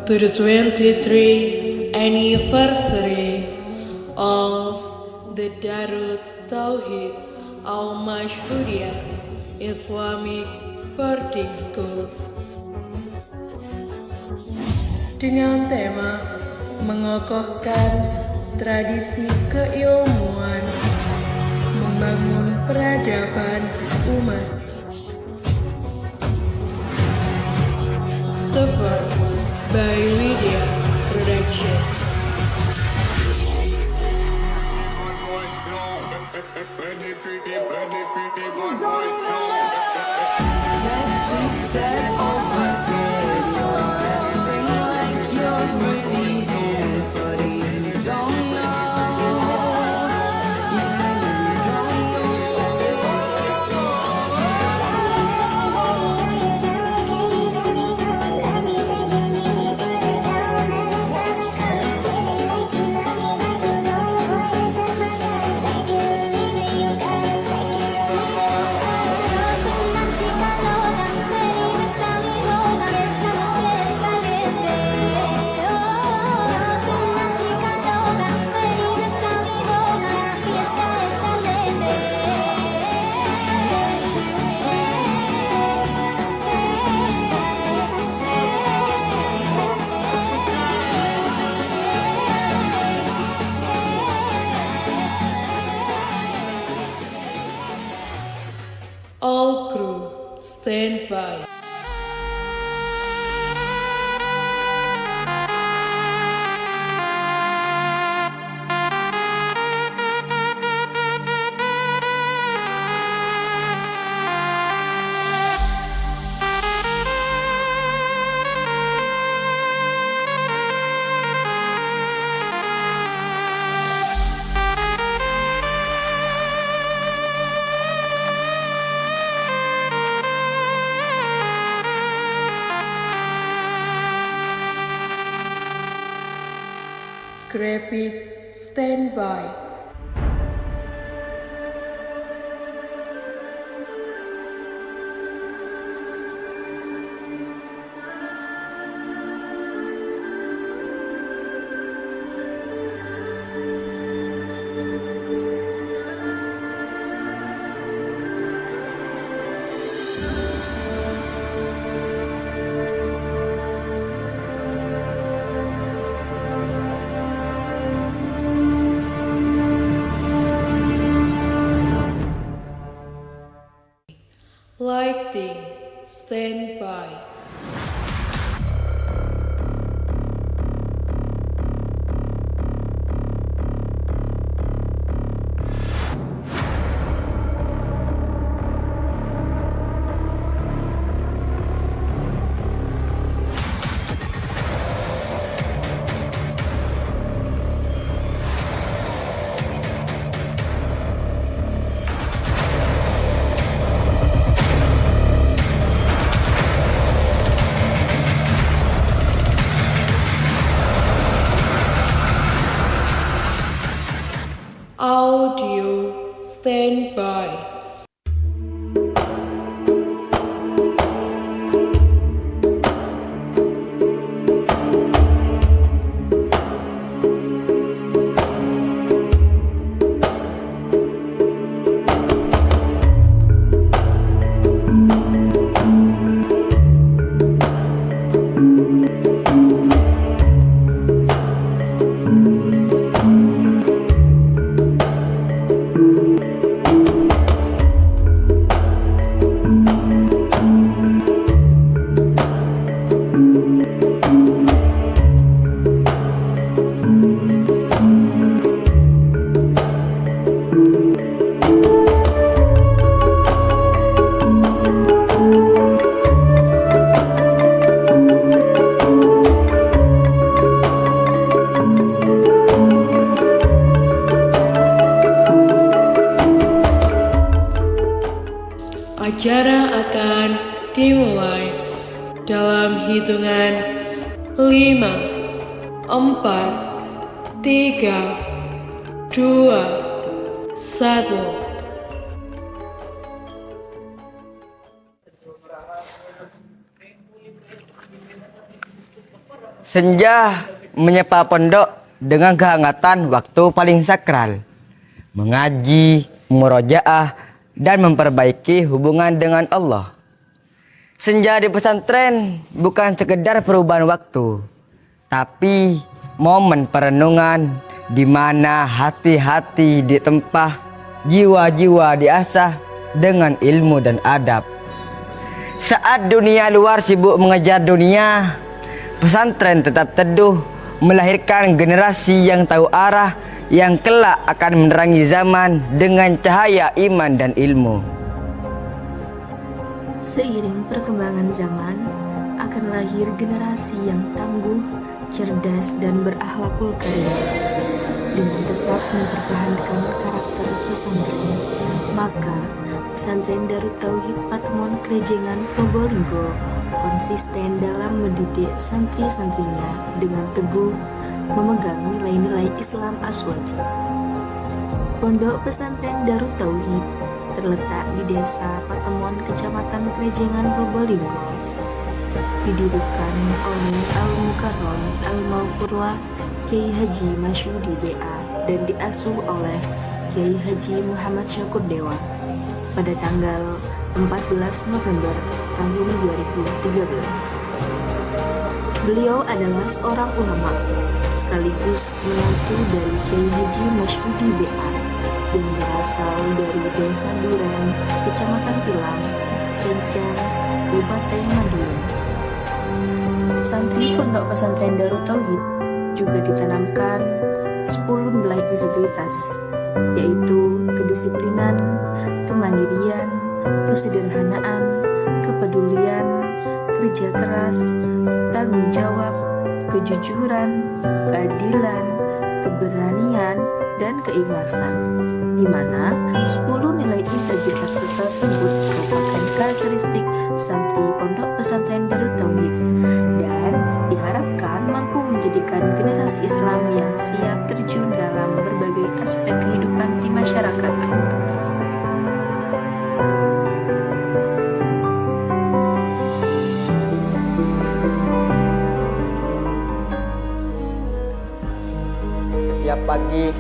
to the 23rd anniversary of the Darut Tauhid Al-Mashhudiyah Islamic Boarding School dengan tema mengokohkan tradisi keilmuan, membangun peradaban umat. Support by Lydia Production. All crew, stand by. Graphic, stand by. Lighting, stand by. Audio, stand by. Acara akan dimulai dalam hitungan 5, 4, 3, 2, 1. Senja menyapa pondok dengan kehangatan waktu paling sakral. Mengaji, murojaah, dan memperbaiki hubungan dengan Allah. Senja di pesantren bukan sekedar perubahan waktu, tapi momen perenungan di mana hati-hati ditempah, jiwa-jiwa diasah dengan ilmu dan adab. Saat dunia luar sibuk mengejar dunia, pesantren tetap teduh melahirkan generasi yang tahu arah, yang kelak akan menerangi zaman dengan cahaya iman dan ilmu. Seiring perkembangan zaman, akan lahir generasi yang tangguh, cerdas, dan berakhlakul karimah. Dengan tetap mempertahankan karakter pesantren, maka pesantren Darut Tauhid Patemon Krejengan Probolinggo konsisten dalam mendidik santri-santrinya dengan teguh memegang nilai-nilai Islam Aswaji. Pondok pesantren Darut Tauhid terletak di Desa Patemon, Kecamatan Krejengan, Probolinggo. Didirikan oleh Al-Mukarram Al-Maghfurlah Kiai Haji Masyudi BA dan diasuh oleh Kiai Haji Muhammad Syakur Dewa pada tanggal 14 November tahun 2013. Beliau adalah seorang ulama sekaligus menantu dari Kiai Haji Masyudi BA yang berasal dari Desa Duren, Kecamatan Pilang, Kencang, Kabupaten Madiun. Santri Pondok Pesantren Darut Tauhid juga ditanamkan 10 nilai integritas, yaitu kedisiplinan, kemandirian, kesederhanaan, kepedulian, kerja keras, tanggung jawab, kejujuran, keadilan, keberanian, dan keikhlasan, di mana 10 nilai integritas tersebut merupakan karakteristik santri Pondok Pesantren Darut Tauhid dan diharapkan mampu menjadikan generasi Islam yang siap terjun dalam berbagai aspek kehidupan di masyarakat. Setiap pagi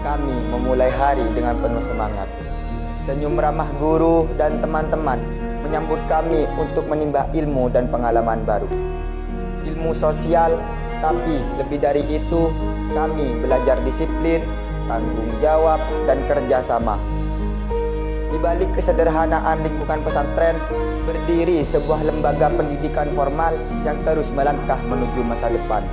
kami memulai hari dengan penuh semangat. Senyum ramah guru dan teman-teman menyambut kami untuk menimba ilmu dan pengalaman baru. Ilmu sosial, tapi lebih dari itu, kami belajar disiplin, tanggung jawab, dan kerjasama. Di balik kesederhanaan lingkungan pesantren, berdiri sebuah lembaga pendidikan formal yang terus melangkah menuju masa depan.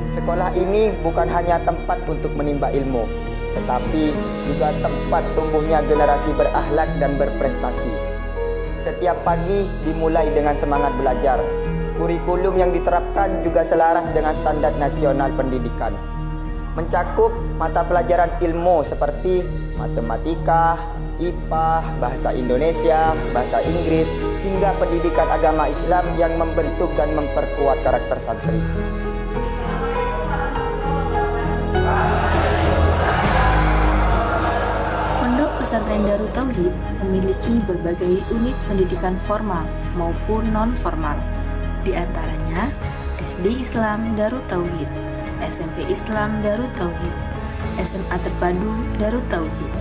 Sekolah ini bukan hanya tempat untuk menimba ilmu, tetapi juga tempat tumbuhnya generasi berakhlak dan berprestasi. Setiap pagi dimulai dengan semangat belajar. Kurikulum yang diterapkan juga selaras dengan standar nasional pendidikan. Mencakup mata pelajaran ilmu seperti matematika, IPA, bahasa Indonesia, bahasa Inggris, hingga pendidikan agama Islam yang membentuk dan memperkuat karakter santri. Pondok Pesantren Darut Tauhid memiliki berbagai unit pendidikan formal maupun non-formal. Di antaranya SD Islam Darut Tauhid, SMP Islam Darut Tauhid, SMA Terpadu Darut Tauhid.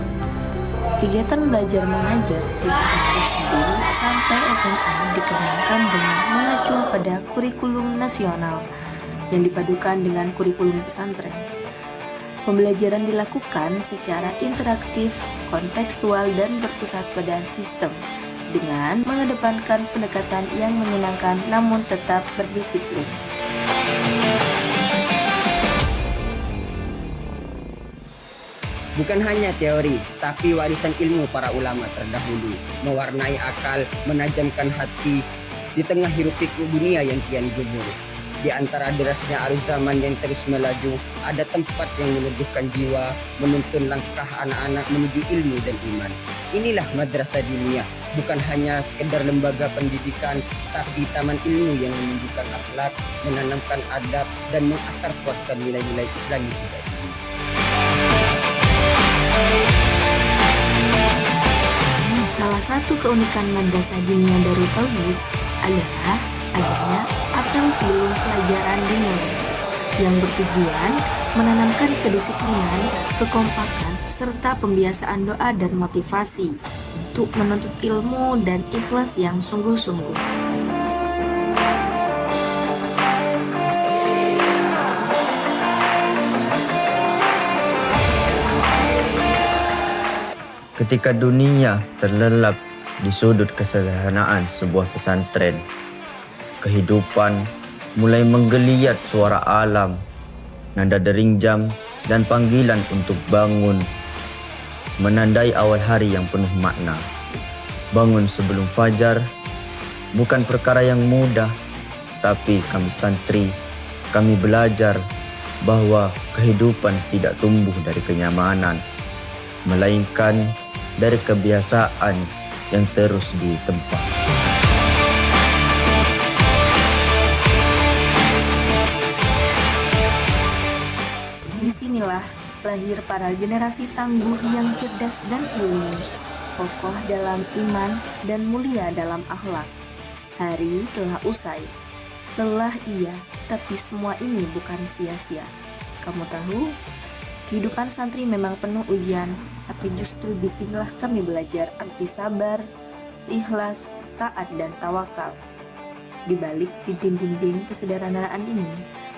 Kegiatan belajar mengajar di tingkat SD sampai SMA dikembangkan dengan mengacu pada kurikulum nasional yang dipadukan dengan kurikulum pesantren. Pembelajaran dilakukan secara interaktif, kontekstual, dan berpusat pada sistem dengan mengedepankan pendekatan yang menyenangkan namun tetap berdisiplin. Bukan hanya teori, tapi warisan ilmu para ulama terdahulu, mewarnai akal, menajamkan hati di tengah hiruk-pikuk dunia yang kian gugur. Di antara derasnya arus zaman yang terus melaju, ada tempat yang meneguhkan jiwa, menuntun langkah anak-anak menuju ilmu dan iman. Inilah madrasah diniyah, bukan hanya sekedar lembaga pendidikan, tapi taman ilmu yang menunjukkan akhlak, menanamkan adab, dan mengakar kuatkan nilai-nilai Islami sejati. Salah satu keunikan Madrasah Diniyah Darut Tauhid adalah adanya apel sebelum pelajaran dimulai, yang bertujuan menanamkan kedisiplinan, kekompakan, serta pembiasaan doa dan motivasi untuk menuntut ilmu dan ikhlas yang sungguh-sungguh. Ketika dunia terlelap di sudut kesederhanaan sebuah pesantren, kehidupan mulai menggeliat suara alam, nada dering jam, dan panggilan untuk bangun, menandai awal hari yang penuh makna. Bangun sebelum fajar bukan perkara yang mudah, tapi kami santri, kami belajar bahwa kehidupan tidak tumbuh dari kenyamanan, melainkan dari kebiasaan yang terus ditempa. Disinilah lahir para generasi tangguh yang cerdas dan ilmu, kokoh dalam iman dan mulia dalam akhlak. Hari telah usai. Lelah iya, tapi semua ini bukan sia-sia. Kamu tahu, kehidupan santri memang penuh ujian, tapi justru disinilah kami belajar arti sabar, ikhlas, taat, dan tawakal. Di balik dinding-dinding kesederhanaan ini,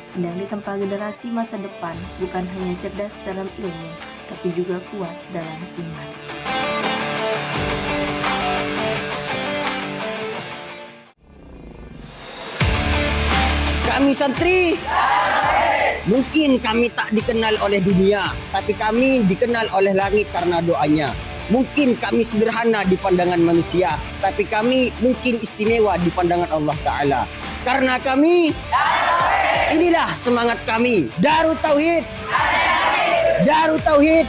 sedang ditempa generasi masa depan bukan hanya cerdas dalam ilmu, tapi juga kuat dalam iman. Kami santri, mungkin kami tak dikenal oleh dunia, tapi kami dikenal oleh langit karena doanya. Mungkin kami sederhana di pandangan manusia, tapi kami mungkin istimewa di pandangan Allah Ta'ala. Karena kami, inilah semangat kami. Darut Tauhid. Darut Tauhid.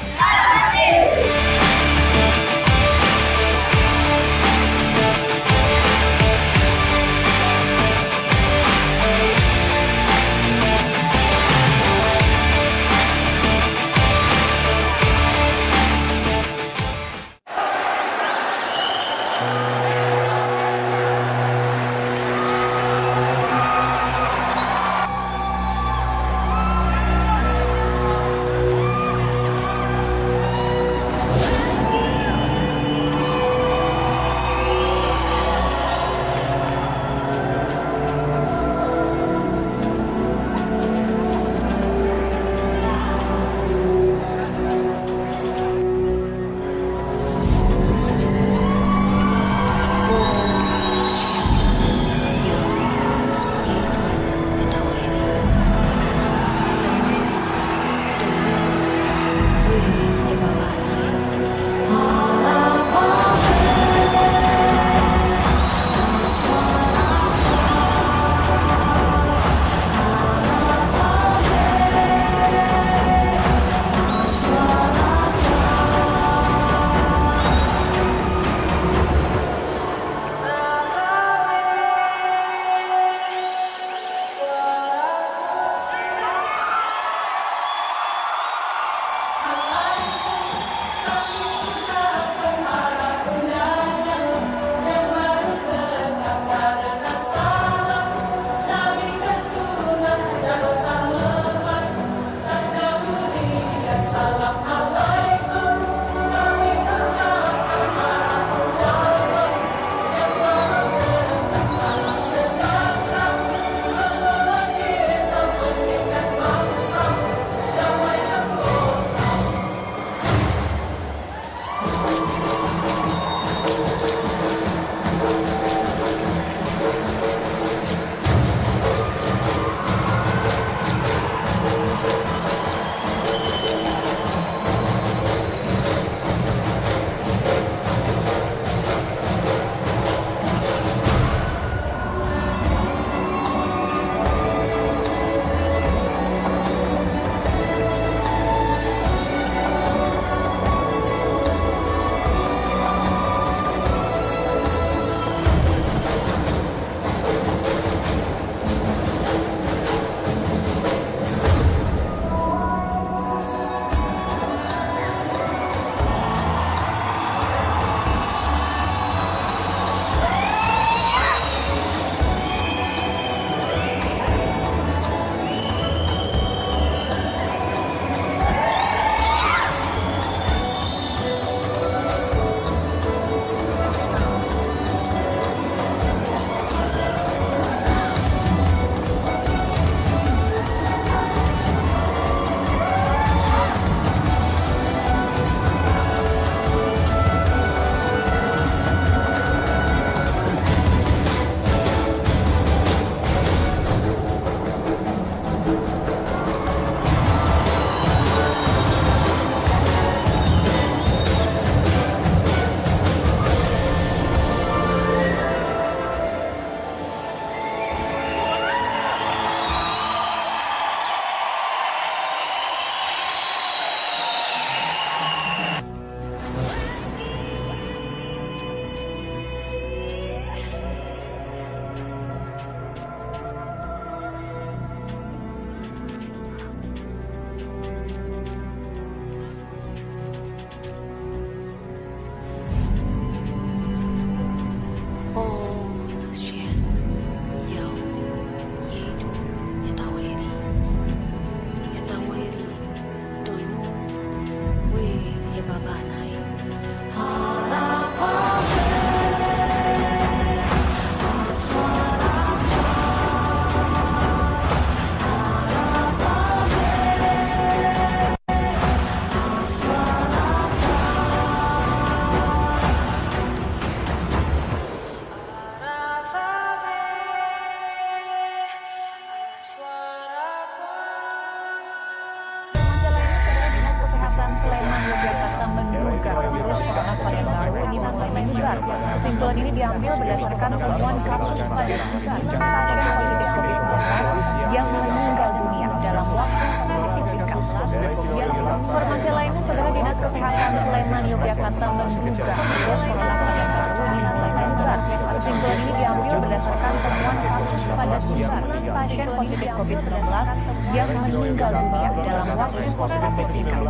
menduga virus corona varian baru ini mulai menyebar. Kesimpulan ini diambil berdasarkan temuan kasus pada 9 pasien positif COVID-19 yang meninggal dunia dalam waktu signifikan. Informasi lainnya, Saudara, Dinas Kesehatan Sleman Yogyakarta menduga virus corona varian baru ini mulai menyebar. Kesimpulan ini diambil berdasarkan temuan kasus pada 9 pasien positif COVID-19 yang meninggal dunia dalam waktu signifikan.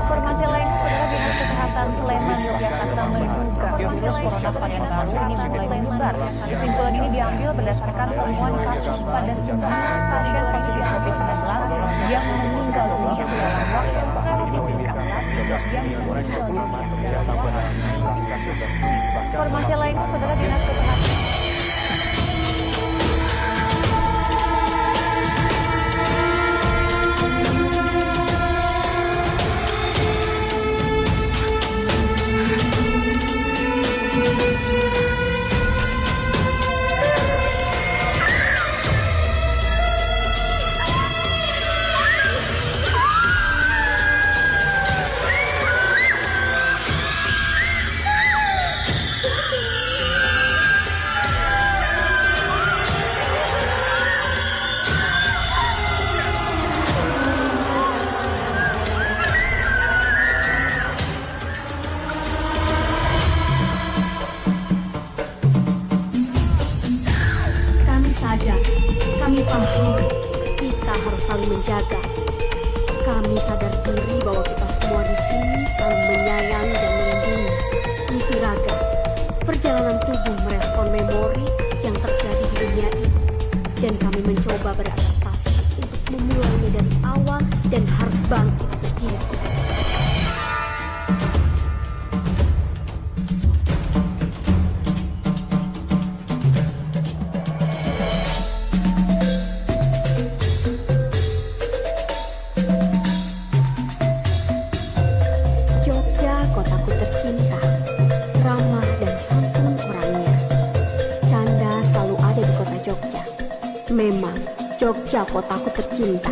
Informasi lainnya, Saudara, Dinas Kesehatan Sleman Yogyakarta menduga virus corona varian baru ini mulai menyebar. Kesimpulan ini diambil berdasarkan temuan kasus pada 9 pasien positif COVID-19 yang meninggal dunia dalam waktu signifikan. Informasi lainnya, Saudara, Dinas Kesehatan kami paham kita harus saling menjaga. Kami sadar diri bahwa kita semua di sini saling menyayangi dan melindungi. Niti Raga, perjalanan tubuh merespon memori yang terjadi di dunia ini, dan kami mencoba beradaptasi untuk memulainya dari awal dan harus bangkit berdiri. Kotaku tercinta, ramah dan santun orangnya. Canda selalu ada di kota Jogja. Memang Jogja kotaku tercinta.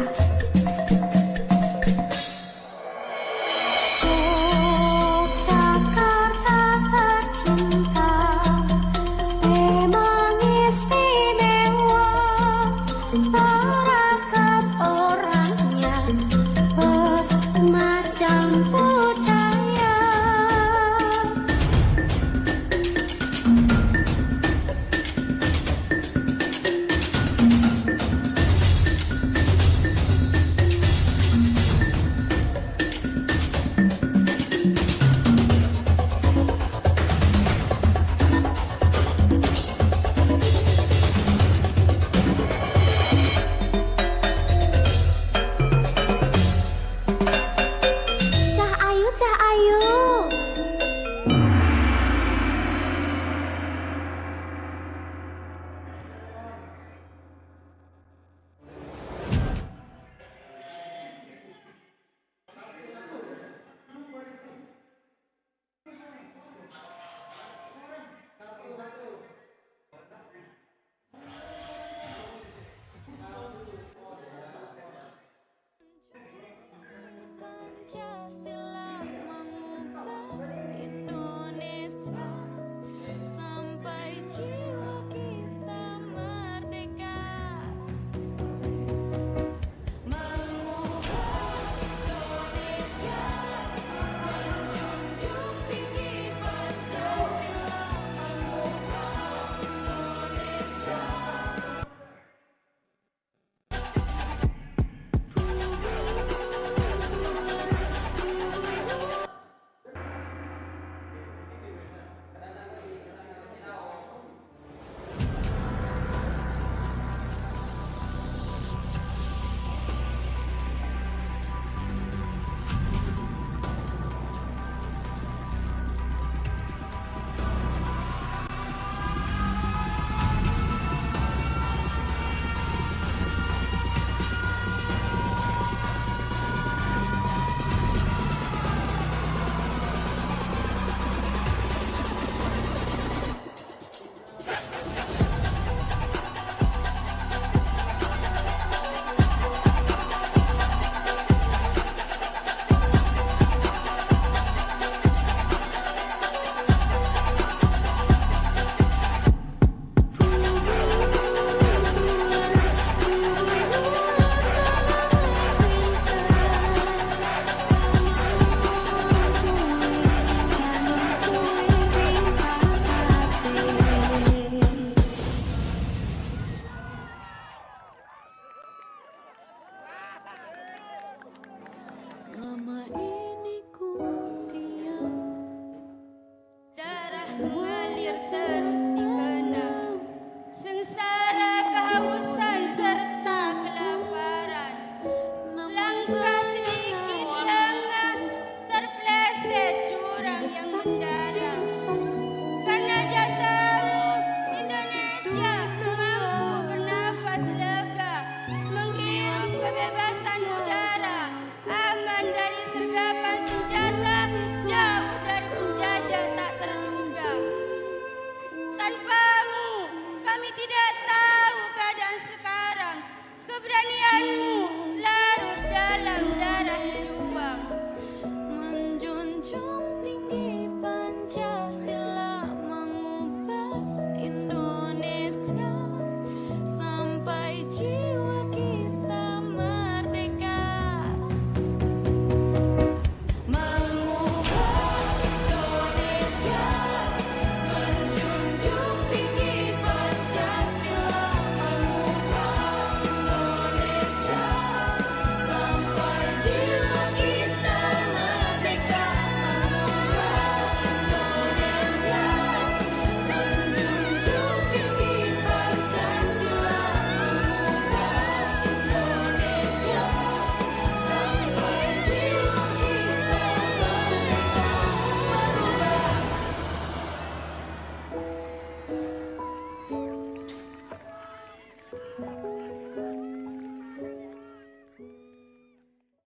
Tanpamu, kami tidak tahu keadaan sekarang. Keberanianmu larut dalam darah.